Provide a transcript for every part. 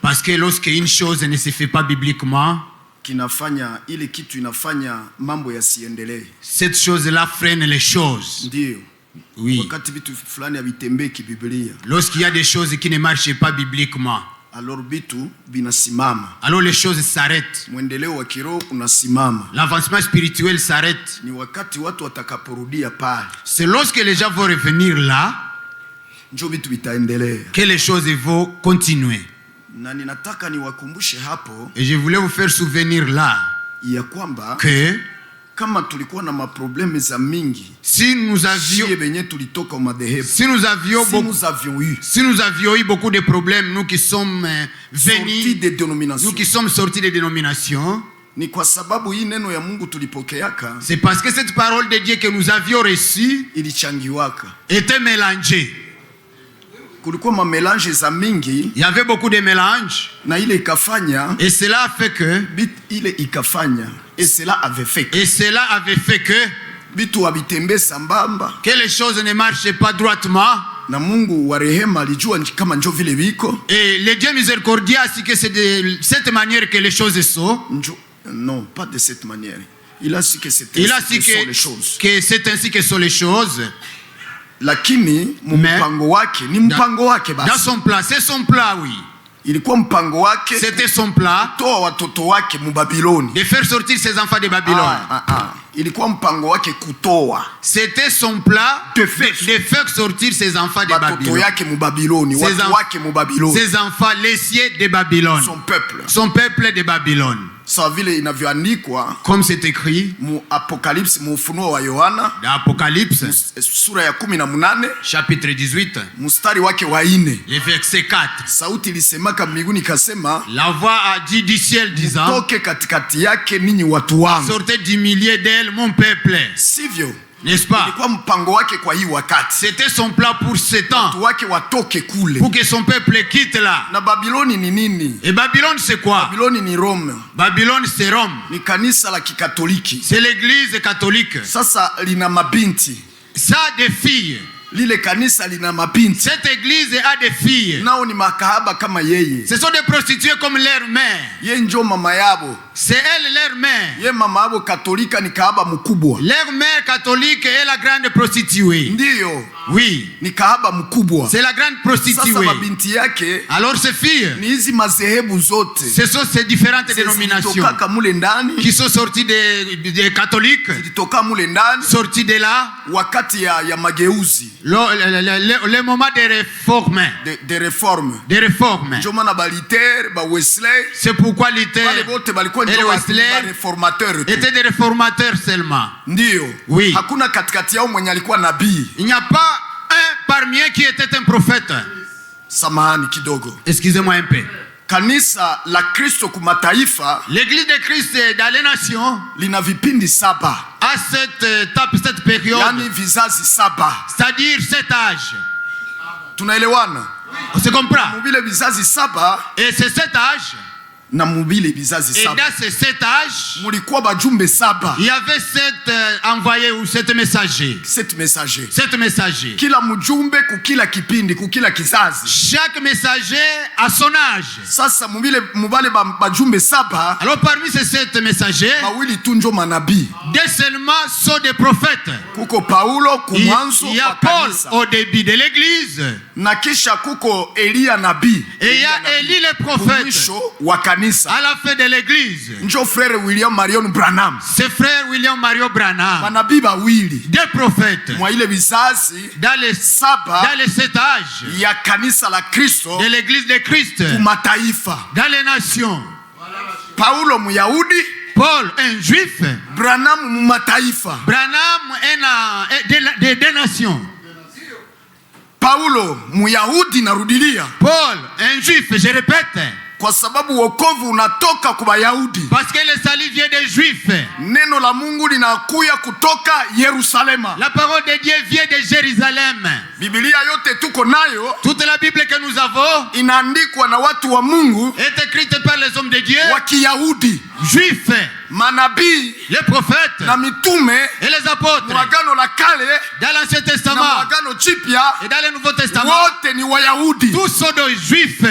Parce que lorsque une chose ne se fait pas bibliquement, cette chose-là freine les choses. Oui. Lorsqu'il y a des choses qui ne marchent pas bibliquement, alors les choses s'arrêtent. L'avancement spirituel s'arrête. C'est lorsque les gens vont revenir là que les choses vont continuer. Et je voulais vous faire souvenir là que si nous avions eu beaucoup de problèmes, nous qui sommes venus, nous qui sommes sortis des dénominations, c'est parce que cette parole de Dieu que nous avions reçue était mélangée. Il y avait beaucoup de mélanges. Et cela a fait que cela avait fait que les choses ne marchaient pas droitement. Et le Dieu miséricordieux a dit que c'est de cette manière que les choses sont. Non, pas de cette manière. Il a dit que c'est ainsi que sont les choses. Lakini dans son plat, c'est son plat, oui. C'était son plat de faire sortir ses enfants de Babylone. C'était son plat de faire sortir ses enfants de Babylone. Ses enfants laissés de Babylone. Son peuple de Babylone. Comme c'est écrit dans Apocalypse, chapitre 18, le verset 4. La voix a dit du ciel disant, sortez du milieu d'elle, mon peuple. N'est-ce pas? C'était son plan pour ce temps, pour que son peuple quitte là. Et Babylone c'est quoi? Babylone c'est Rome. C'est l'église catholique. Ça a des filles. Cette église a des filles. Ce sont des prostituées comme leur mère. C'est elle leur mère. Leur mère catholique est la grande prostituée. Oui. C'est la grande prostituée. Alors ces filles, ce sont ces différentes dénominations qui sont sorties des catholiques, sorties de là, le moment des réformes. C'est pourquoi Luther et Wesley étaient des réformateurs seulement. Oui. Il n'y a pas un parmi eux qui était un prophète. Excusez-moi un peu. Kanisa la Kristo kumataifa, l'église de Christ dans les nations, lina vipindi saba. À cette période, yani vizazi saba. C'est-à-dire 7 âges. Tunaelewana? On se comprend? Mubile vizazi saba. Et c'est 7 âges. Et dans ces 7 âges, il y avait 7 envoyés ou 7 messagers. 7 messagers. Chaque messager a son âge. Alors parmi ces 7 messagers, 2 seulement sont des prophètes. Il y a Paul au début de l'église. Et il y a Élie le prophète à la fin de l'église. C'est frère William Marion Branham. 2 prophètes dans les 7 âges de l'église de Christ dans les nations. Paul, un juif. Branham est des nations. Paul, un juif, je répète. Kwa sababu wokovu unatoka kwa Wayahudi. Parce que le salut vient des Juifs. Neno la Mungu linakuya kutoka Yerusalema. La parole de Dieu vient de Jérusalem. Biblia yote tuko nayo, toute la Bible que nous avons, inaandikwa na watu wa Mungu, est écrite par les hommes de Dieu, wa Kiyahudi, Juifs, manabii, les prophètes, na mitume, et les apôtres, Agano la Kale, dans l'Ancien Testament, na Agano Jipya, et dans le Nouveau Testament, wote ni Wayahudi. tous sont des Juifs.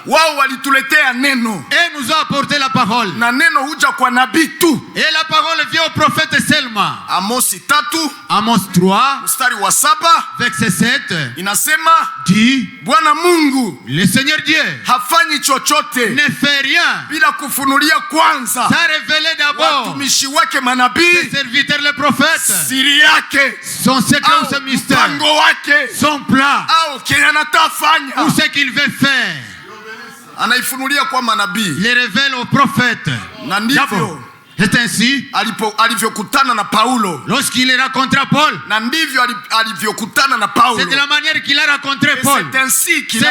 Wao walituletea neno. Et nous ont apporté la parole. Na neno huja kwa nabii tu. Et la parole vient au prophète seulement. Amosi 3, Amos 3, mstari wa 7, verset 7, inasema, dit, Bwana Mungu, le Seigneur Dieu, hafanyi chochote, ne fait rien, bila kufunulia kwanza, sans révéler d'abord, watumishi wake manabii, ses serviteurs les prophètes, siri yake, son secret ou son mystère, mpango wake, son plan, au kile anatafanya, ou ce qu'il veut faire. Anaifunulia kwa manabii. Les révèle aux prophètes. Na ndivyo c'est ainsi alivyokutana na Paulo. Lorsqu'il rencontra Paul. Na ndivyo alivyokutana na Paulo. C'est de la manière qu'il a rencontré Paul. C'est ainsi qu'il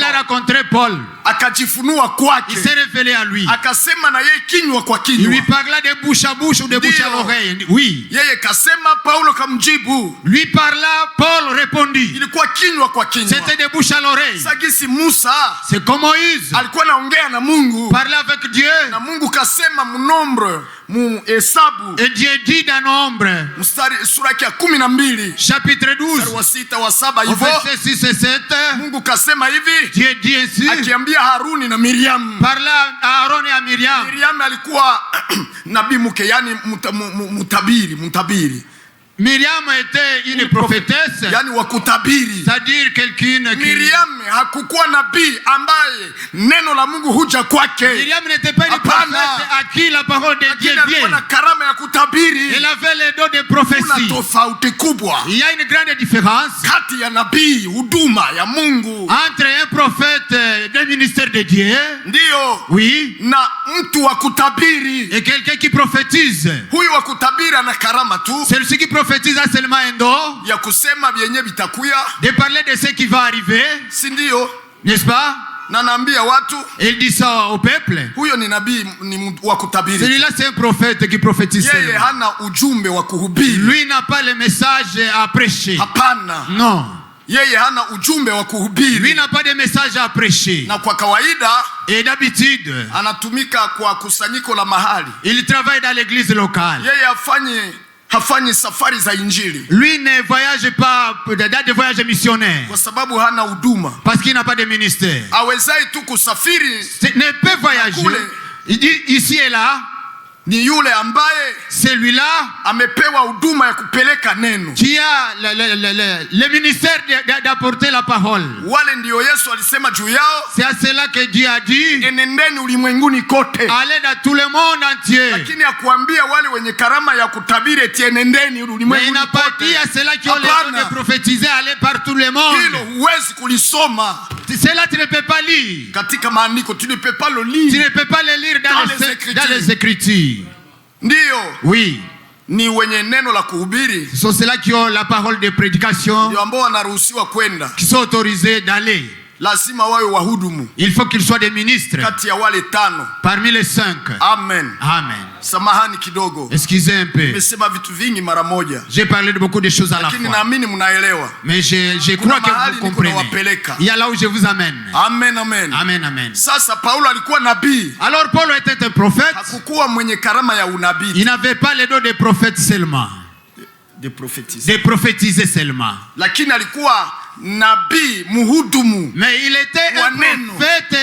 a rencontré Paul. Akajifunua kwake. Il s'est révélé à lui. Akasema na yeye kinywa kwa kinywa. Il lui parla de bouche à bouche ou de bouche à l'oreille. Oui. Yeye kasema, Paulo kamjibu. Lui parla, Paul répondit. Ilikuwa kinywa kwa kinywa. C'était de bouche à l'oreille. Sagisi Musa. C'est comme Moïse. Alikuwa naongea na Mungu. Parlait avec Dieu. Na Mungu kasema mnombre, muhesabu. Et Dieu dit dans nombre. Mstari sura ya 12. Chapitre 12. Mstari wa 6 wa 7 hivyo. Verset 6 et 7. Mungu kasema hivi. Dieu dit ainsi. Akiambia Haruni na Miriam. Parla à Aaron et à Miriam. Miriam alikuwa nabii mke, yani mtabiri. Miriam était une prophétesse, yani wa kutabiri. C'est-à-dire quelqu'une qui... Miriam hakukuwa nabii ambaye neno la Mungu huja kwake. Miriam n'était pas une prophète à qui la parole de Dieu vient. Alikuwa na karama ya kutabiri. Elle avait le don de prophétie. Kuna tofauti kubwa. Il y a une grande différence kati ya nabii, huduma ya Mungu, entre un prophète d'un ministère de Dieu, ndio, oui, na mtu wa kutabiri, et quelqu'un qui prophétise. Huyu wa kutabiri ana karama tu. Celui qui prophétise a seulement un don ya kusema vyenye vitakuya, de parler de ce qui va arriver, si ndio? N'est-ce pas? Na naambia watu, il dit ça au peuple. Huyo ni nabii, ni wa kutabiri. Celui-là c'est un prophète qui prophétise. Yeye hana ujumbe wa kuhubiri. Lui n'a pas le message à prêcher. Hapana. Non. Yeye hana ujumbe wa kuhubiri. Lui n'a pas de message à prêcher. Na kwa kawaida, et d'habitude, anatumika kwa kusanyiko la mahali. Il travaille dans l'église locale. Yeye hafanyi safari za injili. Lui ne voyage pas dans des voyages missionnaires. Kwa sababu hana huduma. Parce qu'il n'a pas de ministère. Awezai tu kusafiri. Ne peut voyager. Il dit ici et là. Ni yule ambaye celui-là amepewa huduma ya kupeleka neno. Qui a le ministère d'apporter la parole. Wale ndio Yesu alisema juu yao. C'est à cela que Dieu a dit. Enendeni ulimwenguni kote. Allez dans tout le monde entier. Lakini akuambia wale wenye karama ya kutabiri eti enendeni ulimwenguni kote. Mais il n'a pas dit à ceux-là qui ont le don de prophétiser aller par tout le monde. Hilo huwezi kulisoma. Cela tu ne peux pas lire. Katika maandiko tu ne peux pas le lire. Tu ne peux pas le lire dans les écritures. Ndio. Oui. Ni wenye neno la kuhubiri. Ce sont ceux-là qui ont la parole de prédication. Ndio ambao wanaruhusiwa kwenda. Qui sont autorisés d'aller. Lazima wawe wahudumu. Il faut qu'ils soient des ministres. Kati ya wale 5. Parmi les 5. Amen. Amen. Samahani kidogo. Excusez un peu. Nimesema vitu vingi mara moja. J'ai parlé de beaucoup de choses à la fois. Lakini naamini mnaelewa. Mais je crois que vous comprenez. Il y a là où je vous amène. Amen, amen. Amen, amen. Sasa Paulo alikuwa nabii. Alors Paul était un prophète. Hakukuwa mwenye karama ya unabii. Il n'avait pas le don de prophète seulement. De prophétiser. De prophétiser seulement. Lakini alikuwa nabii muhudumu. Mais il était un prophète,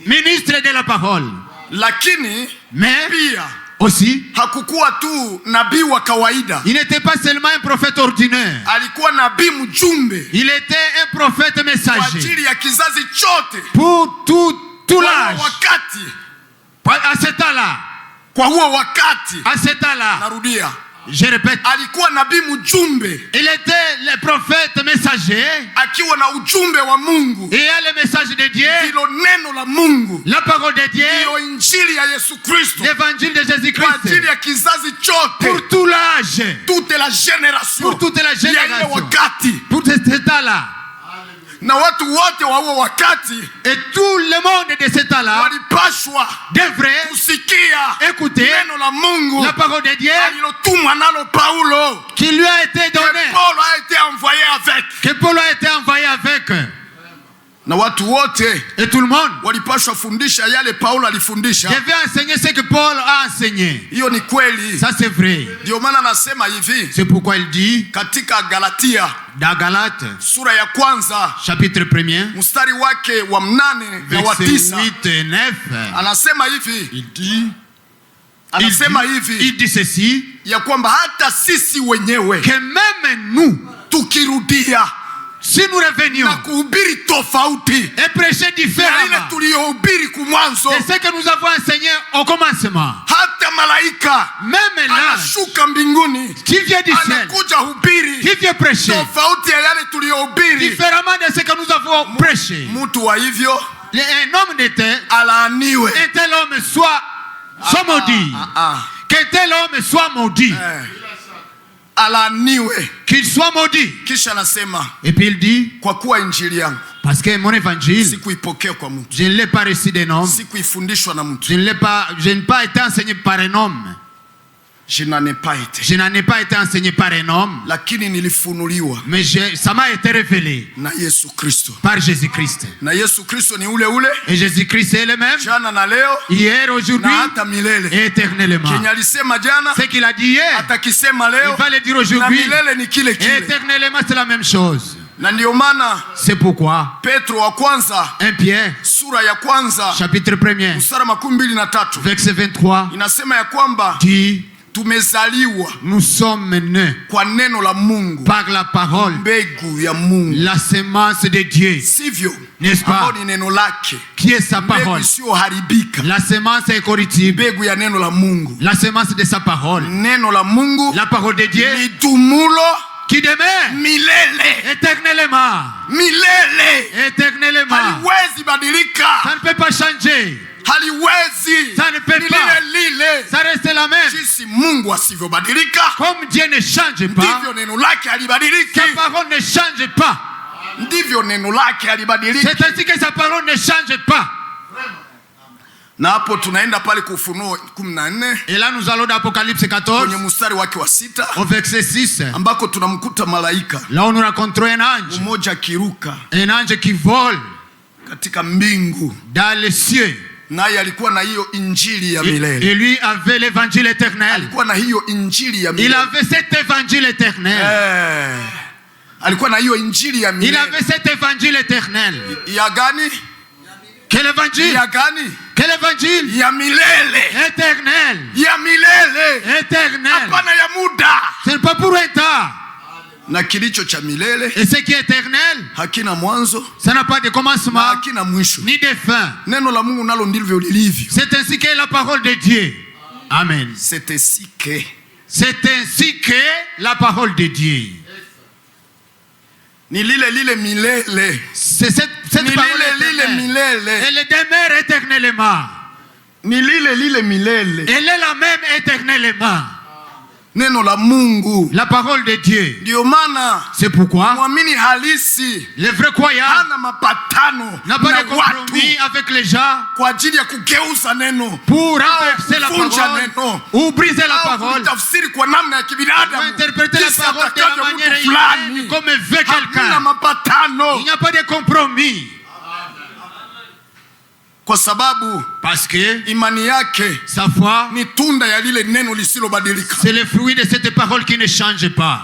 ministre de la parole. Lakini pia aussi hakukuwa tu nabii wa kawaida. Il n'était pas seulement un prophète ordinaire. Alikuwa nabii mjumbe. Il était un prophète messager. Kwa ajili ya kizazi chote. Pour tout l'âge. Wakati. À ce temps-là. Kwa huo wakati. À ce temps-là. Narudia. Je répète. Alikuwa nabii mjumbe. Il était le prophète messager. Akiwa na ujumbe wa Mungu. Et a le message de Dieu. Hilo neno la Mungu. La parole de Dieu. Hiyo injili ya Yesu Kristo. L'évangile de Jésus-Christ. Kwa ajili ya kizazi chote. Pour tout l'âge. Toute la génération. Pour toute la génération. Ya wakati. Pour cet état-là. Na watu wote wa huo wakati, et tout le monde de ce temps-là, walipashwa devrait kusikia écouter neno la Mungu, la parole de Dieu, alilotumwa nalo Paulo, qui lui a été donné, que Paul a été envoyé avec, que Paul a été envoyé avec. Na watu wote, et tout le monde, walipashwa fundisha yale Paulo alifundisha. Devait enseigner ce que Paul a enseigné. Hiyo ni kweli. Ça c'est vrai. Ndio maana nasema hivi. C'est pourquoi il dit katika Galatia, dans Galates, sura ya kwanza, chapitre 1er, mstari wake wa 8 na wa 9, 8 et 9, anasema hivi. Il dit ceci, ya kwamba hata sisi wenyewe, que même nous, tukirudia, si nous revenions na kuhubiri tofauti et prêcher différemment c'est ce que nous avons enseigné au commencement, hata malaika même là anashuka mbinguni, qui vient du ciel, anakuja hubiri qui vient prêcher tofauti ya yale tuliyohubiri, différemment de ce que nous avons prêché. Mtu wa hivyo, un homme d'était alaaniwe, un tel homme soit maudit, qu'un tel homme soit maudit, alaaniwe, qu'il soit maudit. Kisha anasema, et puis il dit, kwa kuwa injili yangu, parce que mon évangile, sikuipokea kwa mtu, je ne l'ai pas reçu d'un homme, sikuifundishwa na mtu, je n'ai pas été enseigné par un homme, je n'en ai pas été, je n'en ai pas été enseigné par un homme, lakini nilifunuliwa, mais ça m'a été révélé na Yesu Kristo, par Jésus-Christ. Na Yesu Kristo ni ule ule, et Jésus-Christ est le même, jana na leo, hier, aujourd'hui, na hata milele, et éternellement. Kenye alisema jana, ce qu'il a dit hier, atakisema leo, il va le dire aujourd'hui, na milele ni kile kile, et éternellement c'est la même chose. Na ndio maana, c'est pourquoi Petro wa kwanza, 1 Pierre, sura ya kwanza, chapitre 1er, mstari 23, verset 23, inasema ya kwamba dit, tumezaliwa, nous sommes nés kwa neno la Mungu, par la parole, mbegu ya Mungu, la semence de Dieu, sivyo? N'est-ce pas? Ni neno lake, qui est sa parole, isiyoharibika, la semence incorruptible, mbegu ya neno la Mungu, la semence de sa parole, neno la Mungu, la parole de Dieu, lidumulo, qui demeure milele, éternellement, milele, éternellement, haliwezi badilika, ça ne peut pas changer, haliwezi, ça ne peut pas, lile, ça reste la même. jinsi Mungu asivyobadilika, comme Dieu ne change pas, ndivyo neno lake halibadiliki, sa parole ne change pas, ndivyo neno lake halibadiliki. C'est ainsi que sa parole ne change pas. Na hapo tunaenda pale kwa Ufunuo 14. Et là nous allons dans Apocalypse 14. Kwenye mstari wake wa 6. Au verset 6. Ambako tunamkuta malaika. Là on nous rencontre un ange. Mmoja akiruka. Un ange qui vole. Katika mbingu. Dans les cieux. Naye alikuwa na hiyo injili ya milele. Et lui avait l'évangile éternel. Alikuwa na hiyo injili ya milele. Il avait cet évangile éternel. Alikuwa na hiyo injili ya milele. Il avait cet évangile éternel. Ya gani? Quel évangile? Ya gani? Quel évangile? Ya milele. Éternel. Ya milele. Éternel. Hapana ya muda. Ce n'est pas pour un temps. Na kilicho cha milele. Et ce qui est éternel, hakina mwanzo, ça n'a pas de commencement, hakina mwisho, ni de fin. Neno la Mungu nalo ndivyo lilivyo. C'est ainsi que la parole de Dieu. Amen. C'est ainsi que la parole de Dieu. Ni lile milele. C'est cette parole milele. Elle demeure éternellement. Ni lile milele. Elle est la même éternellement. Neno la Mungu, la parole de Dieu. Ndio maana, c'est pourquoi muamini halisi, le vrai croyant, hana mapatano n'a pas de compromis avec les gens kwa ajili ya kugeuza neno, pour renverser la parole neno, ou briser la parole, tafsiri kwa namna ya kibinadamu, interpréter la parole de la manière humaine comme veut quelqu'un. Il n'y a pas de compromis. Kwa sababu, parce que imani yake, sa foi, ni tunda ya lile neno lisilobadilika. C'est le fruit de cette parole qui ne change pas.